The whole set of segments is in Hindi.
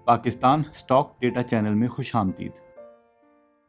पाकिस्तान स्टॉक डेटा चैनल में खुशामदीद।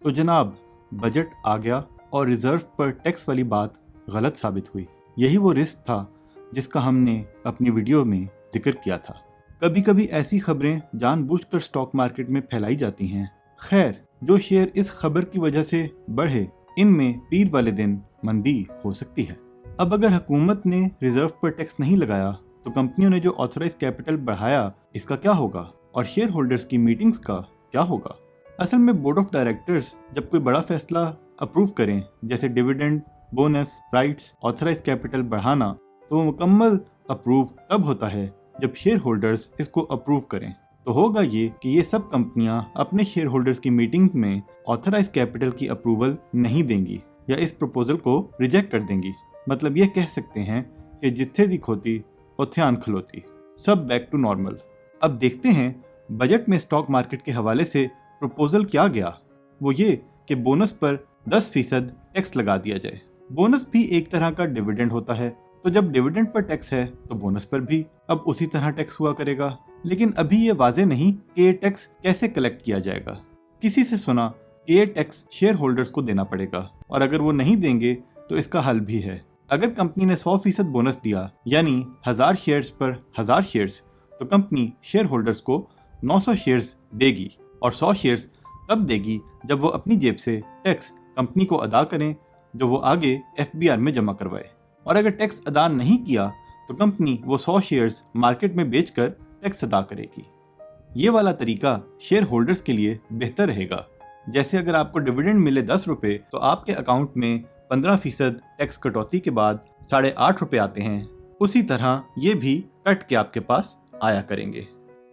तो जनाब, बजट आ गया और रिजर्व पर टैक्स वाली बात गलत साबित हुई। यही वो रिस्क था जिसका हमने अपनी वीडियो में जिक्र किया था। कभी कभी ऐसी खबरें जानबूझकर स्टॉक मार्केट में फैलाई जाती हैं। खैर, जो शेयर इस खबर की वजह से बढ़े, इनमें पीर वाले दिन मंदी हो सकती है। अब अगर हुकूमत ने रिजर्व पर टैक्स नहीं लगाया तो कंपनियों ने जो ऑथराइज कैपिटल बढ़ाया, इसका क्या होगा और शेयर होल्डर्स की मीटिंग्स का क्या होगा? असल में बोर्ड ऑफ डायरेक्टर्स जब कोई बड़ा फैसला अप्रूव करें, जैसे dividend, bonus, rights, authorise capital बढ़ाना, तो मुकम्मल अप्रूव तब होता है जब शेयर होल्डर्स इसको अप्रूव करें। तो होगा ये कि ये सब कंपनियां अपने शेयर होल्डर्स की मीटिंग में ऑथराइज कैपिटल की अप्रूवल नहीं देंगी या इस प्रपोजल को रिजेक्ट कर देंगी। मतलब ये कह सकते हैं कि जिथे दी खोती उथे आन खलोती, सब बैक टू नॉर्मल। अब देखते हैं बजट में स्टॉक मार्केट के हवाले से प्रपोजल क्या गया। वो ये कि बोनस पर 10% टैक्स लगा दिया जाए। बोनस भी एक तरह का डिविडेंड होता है, तो जब डिविडेंड पर टैक्स है तो बोनस पर भी अब उसी तरह टैक्स हुआ करेगा। लेकिन अभी ये वाजे नहीं कि ये टैक्स कैसे कलेक्ट किया जाएगा। किसी से सुना कि ये टैक्स शेयर होल्डर्स को देना पड़ेगा, और अगर वो नहीं देंगे तो इसका हल भी है। अगर कंपनी ने 100% बोनस दिया, यानी 1000 शेयर्स पर 1000 शेयर्स, तो कंपनी शेयर होल्डर्स को 900 शेयर्स देगी, और 100 शेयर्स तब देगी जब वो अपनी जेब से टैक्स कंपनी को अदा करें, जो वो आगे FBR में जमा करवाए। और अगर टैक्स अदा नहीं किया तो कंपनी वो 100 शेयर्स मार्केट में बेचकर टैक्स अदा करेगी। ये वाला तरीका शेयर होल्डर्स के लिए बेहतर रहेगा। जैसे अगर आपको डिविडेंड मिले 10 रुपये, तो आपके अकाउंट में 15% टैक्स कटौती के बाद 8.5 रुपये आते हैं। उसी तरह ये भी कट के आपके पास आया करेंगे।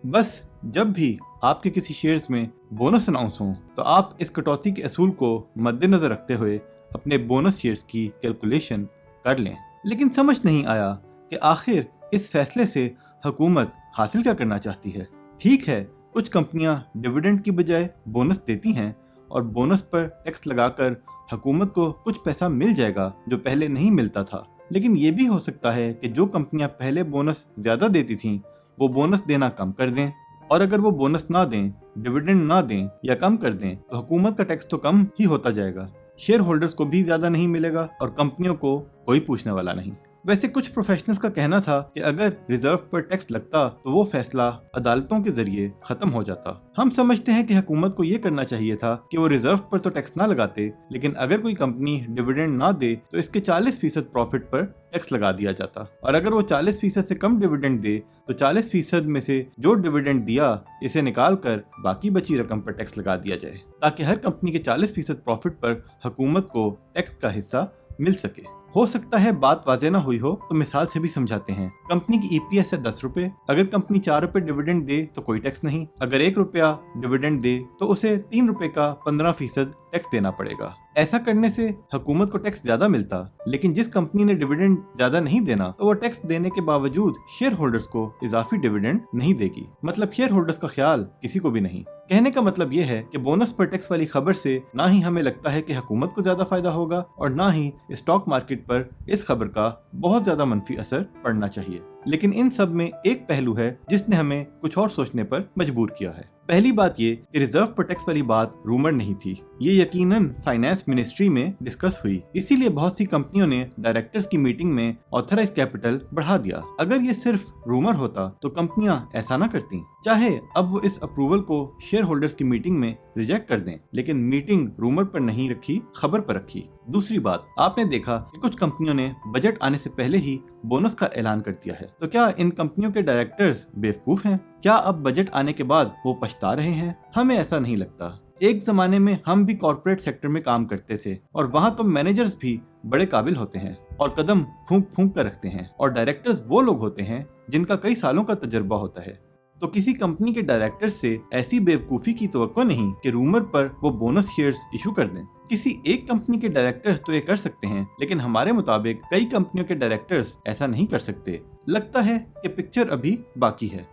बस जब भी आपके किसी शेयर्स में बोनस अनाउंस हो, तो आप इस कटौती के असूल को मद्देनजर रखते हुए अपने बोनस शेयर्स की कैलकुलेशन कर लें। लेकिन समझ नहीं आया कि आखिर इस फैसले से हुकूमत हासिल क्या करना चाहती है। ठीक है, कुछ कंपनियां डिविडेंड की बजाय बोनस देती हैं और बोनस पर टैक्स लगाकर हुकूमत को कुछ पैसा मिल जाएगा जो पहले नहीं मिलता था। लेकिन ये भी हो सकता है कि जो कंपनियां पहले बोनस ज्यादा देती थीं, वो बोनस देना कम कर दें, और अगर वो बोनस ना दें, डिविडेंड ना दें या कम कर दें, तो हुकूमत का टैक्स तो कम ही होता जाएगा। शेयर होल्डर्स को भी ज्यादा नहीं मिलेगा और कंपनियों को कोई पूछने वाला नहीं। वैसे कुछ प्रोफेशनल्स का कहना था कि अगर रिजर्व पर टैक्स लगता तो वो फैसला अदालतों के जरिए खत्म हो जाता। हम समझते हैं कि हुकूमत को ये करना चाहिए था कि वो रिजर्व पर तो टैक्स ना लगाते, लेकिन अगर कोई कंपनी डिविडेंड ना दे तो इसके 40% प्रॉफिट पर टैक्स लगा दिया जाता, और अगर वो 40% से कम डिविडेंड दे तो 40% में से जो डिविडेंड दिया इसे निकाल कर बाकी बची रकम पर टैक्स लगा दिया जाए, ताकि हर कंपनी के 40% प्रॉफिट पर हुकूमत को टैक्स का हिस्सा मिल सके। हो सकता है बात वाज़ेह ना हुई हो, तो मिसाल से भी समझाते हैं। कंपनी की EPS है 10 रुपए। अगर कंपनी 4 रुपए डिविडेंड दे तो कोई टैक्स नहीं। अगर 1 रुपया डिविडेंड दे तो उसे 3 रुपए का 15% टैक्स देना पड़ेगा। ऐसा करने से हुकूमत को टैक्स ज्यादा मिलता, लेकिन जिस कंपनी ने डिविडेंड ज्यादा नहीं देना, तो वो टैक्स देने के बावजूद शेयर होल्डर्स को इजाफी डिविडेंड नहीं देगी। मतलब शेयर होल्डर्स का ख्याल किसी को भी नहीं। कहने का मतलब ये है कि बोनस पर टैक्स वाली खबर से ना ही हमें लगता है कि हुकूमत को ज्यादा फायदा होगा, और ना ही स्टॉक मार्केट पर इस खबर का बहुत ज्यादा मनफी असर पड़ना चाहिए। लेकिन इन सब में एक पहलू है जिसने हमें कुछ और सोचने पर मजबूर किया है। पहली बात ये कि रिजर्व पर टैक्स वाली बात रूमर नहीं थी, ये यकीनन फाइनेंस मिनिस्ट्री में डिस्कस हुई। इसीलिए बहुत सी कंपनियों ने डायरेक्टर्स की मीटिंग में ऑथराइज कैपिटल बढ़ा दिया। अगर ये सिर्फ रूमर होता तो कंपनियां ऐसा ना करती, चाहे अब वो इस अप्रूवल को शेयर होल्डर्स की मीटिंग में रिजेक्ट कर दें। लेकिन मीटिंग रूमर पर नहीं रखी, खबर पर रखी। दूसरी बात, आपने देखा कि कुछ कंपनियों ने बजट आने से पहले ही बोनस का ऐलान कर दिया है। तो क्या इन कंपनियों के डायरेक्टर्स बेवकूफ हैं? क्या अब बजट आने के बाद वो पछता रहे हैं? हमें ऐसा नहीं लगता। एक जमाने में हम भी कॉर्पोरेट सेक्टर में काम करते थे, और वहाँ तो मैनेजर्स भी बड़े काबिल होते हैं और कदम फूंक फूंक कर रखते हैं, और डायरेक्टर्स वो लोग होते हैं जिनका कई सालों का तजुर्बा होता है। तो किसी कंपनी के डायरेक्टर्स से ऐसी बेवकूफ़ी की तवक्को नहीं कि रूमर पर वो बोनस शेयर्स इशू कर दें। किसी एक कंपनी के डायरेक्टर्स तो ये कर सकते हैं, लेकिन हमारे मुताबिक कई कंपनियों के डायरेक्टर्स ऐसा नहीं कर सकते। लगता है कि पिक्चर अभी बाकी है।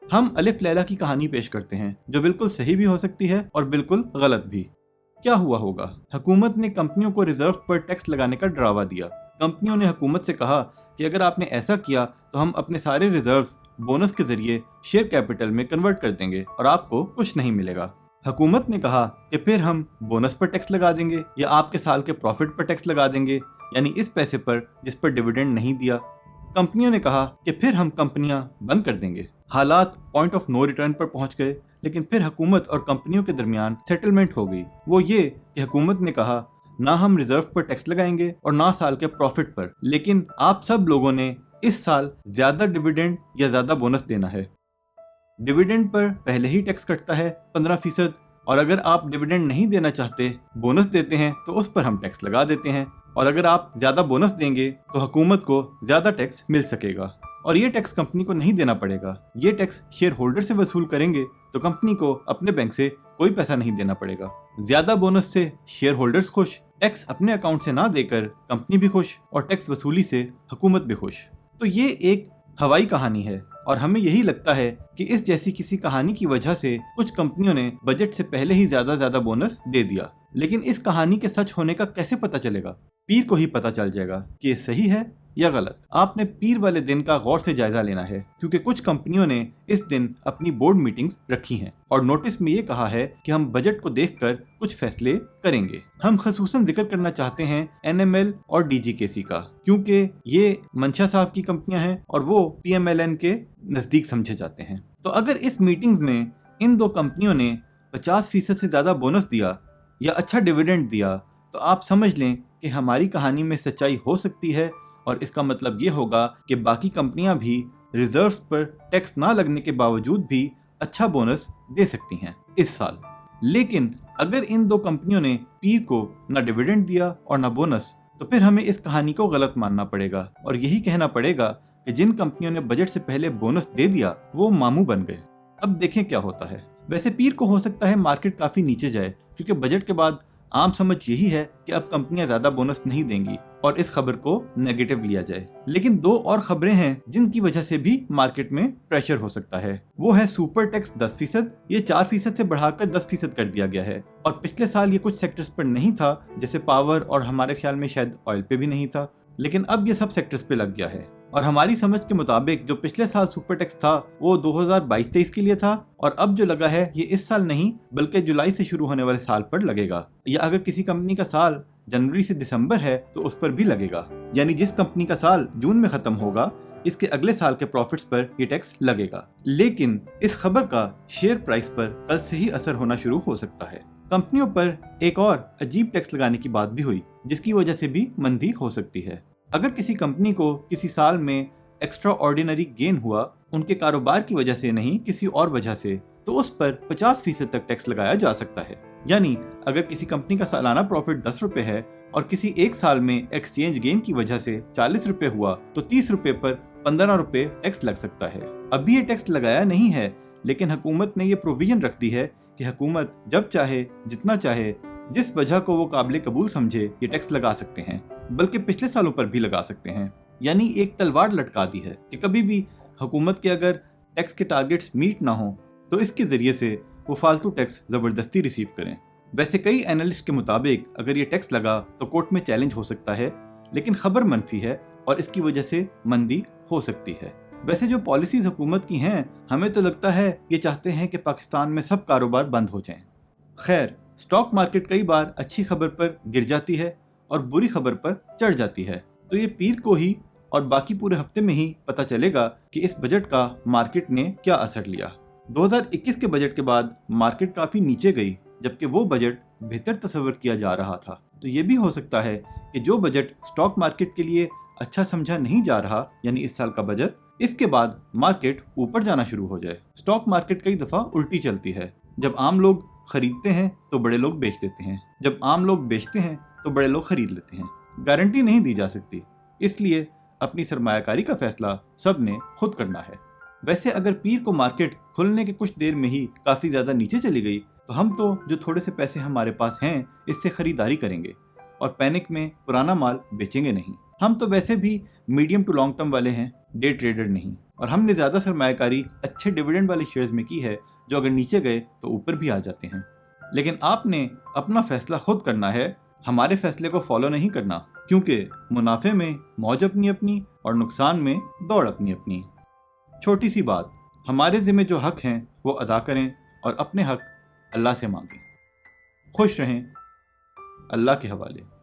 हम अलिफ लैला की कहानी पेश करते हैं, जो बिल्कुल सही भी हो सकती है और बिल्कुल गलत भी। क्या हुआ होगा? हुकूमत ने कंपनियों को रिजर्व पर टैक्स लगाने का डरावा दिया। कंपनियों ने हुकूमत से कहा कि अगर आपने ऐसा किया तो हम अपने सारे रिजर्व्स बोनस के जरिए शेयर कैपिटल में कन्वर्ट कर देंगे और आपको कुछ नहीं मिलेगा। हुकूमत ने कहा कि फिर हम बोनस पर टैक्स लगा देंगे या आपके साल के प्रॉफिट पर टैक्स लगा देंगे, यानी इस पैसे पर जिस पर डिविडेंड नहीं दिया। कंपनियों ने कहा कि फिर हम कंपनियां बंद कर देंगे। हालात पॉइंट ऑफ नो रिटर्न पर पहुंच गए, लेकिन फिर हुकूमत और कंपनियों के दरमियान सेटलमेंट हो गई। वो ये कि हुकूमत ने कहा ना हम रिजर्व पर टैक्स लगाएंगे और ना साल के प्रॉफिट पर, लेकिन आप सब लोगों ने इस साल ज्यादा डिविडेंड या ज्यादा बोनस देना है। डिविडेंड पर पहले ही टैक्स कटता है 15%, और अगर आप डिविडेंड नहीं देना चाहते, बोनस देते हैं, तो उस पर हम टैक्स लगा देते हैं। और अगर आप ज्यादा बोनस देंगे तो हुकूमत को ज्यादा टैक्स मिल सकेगा और ये टैक्स कंपनी को नहीं देना पड़ेगा। ये टैक्स शेयर होल्डर से वसूल करेंगे तो कंपनी को अपने बैंक से कोई पैसा नहीं देना पड़ेगा। ज्यादा बोनस से शेयर होल्डर्स खुश, टैक्स अपने अकाउंट से ना देकर कंपनी भी खुश और टैक्स वसूली से हुकूमत भी खुश। तो ये एक हवाई कहानी है और हमें यही लगता है कि इस जैसी किसी कहानी की वजह से कुछ कंपनियों ने बजट से पहले ही ज्यादा बोनस दे दिया। लेकिन इस कहानी के सच होने का कैसे पता चलेगा? पीर को ही पता चल जाएगा कि ये सही है या गलत। आपने पीर वाले दिन का गौर से जायजा लेना है, क्योंकि कुछ कंपनियों ने इस दिन अपनी बोर्ड मीटिंग्स रखी हैं और नोटिस में ये कहा है कि हम बजट को देखकर कुछ फैसले करेंगे। हम खसूसन जिक्र करना चाहते हैं NML और DGKC का, क्योंकि ये मंशा साहब की कंपनियां हैं और वो PMLN के नजदीक समझे जाते हैं। तो अगर इस मीटिंग्स में इन दो कंपनियों ने 50% से ज्यादा बोनस दिया या अच्छा डिविडेंड दिया, तो आप समझ लें कि हमारी कहानी में सच्चाई हो सकती है और इसका मतलब ये होगा कि बाकी कंपनियां भी रिजर्व्स पर टैक्स ना लगने के बावजूद भी अच्छा बोनस दे सकती हैं इस साल। लेकिन अगर इन दो कंपनियों ने पीर को ना डिविडेंड दिया और ना बोनस, तो फिर हमें इस कहानी को गलत मानना पड़ेगा और यही कहना पड़ेगा कि जिन कंपनियों ने बजट से पहले बोनस दे दिया वो मामू बन गए। अब देखें क्या होता है। वैसे पीर को हो सकता है मार्केट काफी नीचे जाए, क्योंकि बजट के बाद आम समझ यही है कि अब कंपनियां ज्यादा बोनस नहीं देंगी और इस खबर को नेगेटिव लिया जाए। लेकिन दो और खबरें हैं जिनकी वजह से भी मार्केट में प्रेशर हो सकता है। वो है सुपर टैक्स 10%, ये 4% से बढ़ाकर 10% कर दिया गया है और पिछले साल ये कुछ सेक्टर्स पर नहीं था, जैसे पावर और हमारे ख्याल में शायद ऑयल पे भी नहीं था, लेकिन अब ये सब सेक्टर्स पे लग गया है। और हमारी समझ के मुताबिक जो पिछले साल सुपर टैक्स था वो 2022-23 के लिए था और अब जो लगा है ये इस साल नहीं बल्कि जुलाई से शुरू होने वाले साल पर लगेगा, या अगर किसी कंपनी का साल जनवरी से दिसंबर है तो उस पर भी लगेगा। यानी जिस कंपनी का साल जून में खत्म होगा इसके अगले साल के प्रॉफिट्स पर ये टैक्स लगेगा। लेकिन इस खबर का शेयर प्राइस पर कल से ही असर होना शुरू हो सकता है। कंपनियों पर एक और अजीब टैक्स लगाने की बात भी हुई, जिसकी वजह से भी मंदी हो सकती है। अगर किसी कंपनी को किसी साल में एक्स्ट्रा ऑर्डिनरी गेन हुआ, उनके कारोबार की वजह से नहीं किसी और वजह से, तो उस पर 50% तक टैक्स लगाया जा सकता है। यानी अगर किसी कंपनी का सालाना प्रॉफिट 10 रुपए है और किसी एक साल में एक्सचेंज गेन की वजह से 40 रुपए हुआ, तो 30 रुपए पर 15 रुपए टैक्स लग सकता है। अभी ये टैक्स लगाया नहीं है, लेकिन हुकूमत ने ये प्रोविजन रख दी है कि हुकूमत जब चाहे, जितना चाहे, जिस वजह को वो काबिल कबूल समझे ये टैक्स लगा सकते हैं, बल्कि पिछले सालों पर भी लगा सकते हैं। यानी एक तलवार लटका दी है कि कभी भी हुकूमत के अगर टैक्स के टारगेट्स मीट ना हो तो इसके जरिए से वो फालतू टैक्स जबरदस्ती रिसीव करें। वैसे कई एनालिस्ट के मुताबिक अगर ये टैक्स लगा तो कोर्ट में चैलेंज हो सकता है, लेकिन खबर मनफी है और इसकी वजह से मंदी हो सकती है। वैसे जो पॉलिसीज हुकूमत की हैं, हमें तो लगता है ये चाहते हैं कि पाकिस्तान में सब कारोबार बंद हो जाएं। खैर, स्टॉक मार्केट कई बार अच्छी खबर पर गिर जाती है और बुरी खबर पर चढ़ जाती है, तो ये पीर को ही और बाकी पूरे हफ्ते में ही पता चलेगा कि इस बजट का मार्केट ने क्या असर लिया। 2021 के बजट के बाद मार्केट काफी नीचे गई, जबकि वो बजट बेहतर तस्वर किया जा रहा था। तो ये भी हो सकता है कि जो बजट स्टॉक मार्केट के लिए अच्छा समझा नहीं जा रहा, यानी इस साल का बजट, इसके बाद मार्केट ऊपर जाना शुरू हो जाए। स्टॉक मार्केट कई दफा उल्टी चलती है। जब आम लोग खरीदते हैं तो बड़े लोग बेच देते हैं, जब आम लोग बेचते हैं तो बड़े लोग खरीद लेते हैं। गारंटी नहीं दी जा सकती, इसलिए अपनी सरमायाकारी का फैसला सब ने खुद करना है। वैसे अगर पीर को मार्केट खुलने के कुछ देर में ही काफी ज्यादा नीचे चली गई, तो हम तो जो थोड़े से पैसे हमारे पास हैं इससे खरीदारी करेंगे और पैनिक में पुराना माल बेचेंगे नहीं। हम तो वैसे भी मीडियम टू लॉन्ग टर्म वाले हैं, डे ट्रेडर नहीं, और हमने ज्यादा सरमायाकारी अच्छे डिविडेंड वाले शेयर्स में की है जो अगर नीचे गए तो ऊपर भी आ जाते हैं। लेकिन आपने अपना फैसला खुद करना है, हमारे फैसले को फॉलो नहीं करना, क्योंकि मुनाफे में मौज अपनी अपनी और नुकसान में दौड़ अपनी अपनी। छोटी सी बात, हमारे ज़िम्मे जो हक हैं वो अदा करें और अपने हक अल्लाह से मांगें। खुश रहें। अल्लाह के हवाले।